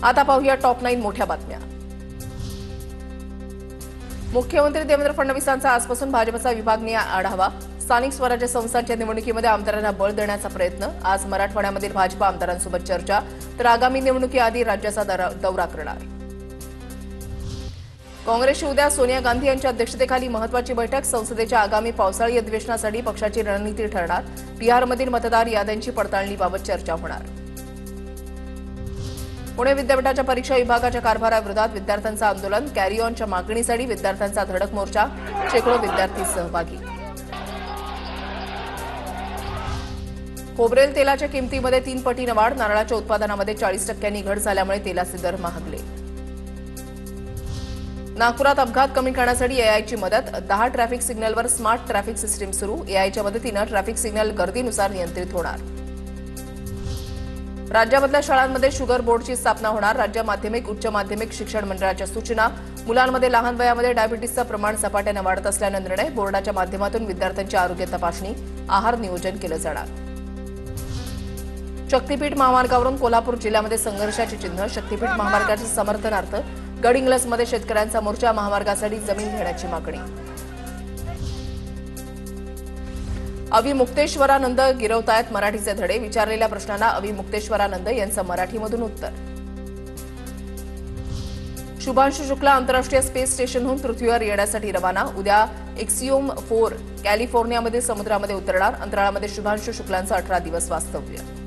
आता पाहूया टॉप 9 मोठ्या बातम्या। मुख्यमंत्री देवेंद्र फडणवीसांचा आजपासून भाजपचा विभागीय आढावा। स्थानिक स्वराज्य संस्थांच्या निवडणुकीमध्ये आमदारांना बळ देण्याचा प्रयत्न। आज मराठवाड्यामधील भाजप आमदारांसोबत चर्चा, तर आगामी निवडणुकीआधी राज्याचा दौरा करणार। काँग्रेसची उद्या सोनिया गांधी यांच्या अध्यक्षतेखाली महत्त्वाची बैठक। संसदेच्या आगामी पावसाळी अधिवेशनासाठी पक्षाची रणनीती ठरणार। बिहारमधील मतदार याद्यांची पडताळणीबाबत चर्चा होणार। पुणे विद्यापीठाच्या परीक्षा विभागाच्या कारभाराविरोधात विद्यार्थ्यांचं आंदोलन। कॅरी ऑनच्या मागणीसाठी विद्यार्थ्यांचा धडक मोर्चा, शेकडो विद्यार्थी सहभागी। खोबरेल तेलाच्या किमतीमध्ये 3 पटीने वाढ। नारळाच्या उत्पादनामध्ये 40% घट झाल्यामुळे तेलाचे दर महागले। नागपुरात अपघात कमी करण्यासाठी एआयची मदत। 10 ट्रॅफिक सिग्नलवर स्मार्ट ट्रॅफिक सिस्टीम सुरू। एआयच्या मदतीने ट्रॅफिक सिग्नल गर्दीनुसार नियंत्रित होणार। राज्यामधल्या शाळांमध्ये शुगर बोर्डची स्थापना होणार। राज्य माध्यमिक उच्च माध्यमिक शिक्षण मंडळाच्या सूचना। मुलांमध्ये लहान वयामध्ये डायबिटीसचं प्रमाण झपाट्याने वाढत असल्याने निर्णय। बोर्डाच्या माध्यमातून विद्यार्थ्यांची आरोग्य तपासणी, आहार नियोजन केलं जाणार। शक्तीपीठ महामार्गावरून कोल्हापूर जिल्ह्यामध्ये संघर्षाची चिन्ह। शक्तीपीठ महामार्गाच्या समर्थनार्थ गडिंग्लजमध्ये शेतकऱ्यांचा मोर्चा। महामार्गासाठी जमीन घेण्याची मागणी। अविमुक्तेश्वरानंद गिरवतायत मराठीचे धडे। विचारलेल्या प्रश्नांना अविमुक्तेश्वरानंद यांचं मराठीमधून उत्तर। शुभांशु शुक्ला आंतरराष्ट्रीय स्पेस स्टेशनहून पृथ्वीवर येण्यासाठी रवाना। उद्या एक्सिओम 4 कॅलिफोर्नियामध्ये समुद्रामध्ये उतरणार। अंतराळामध्ये शुभांशु शुक्लांचं 18 दिवस वास्तव्य।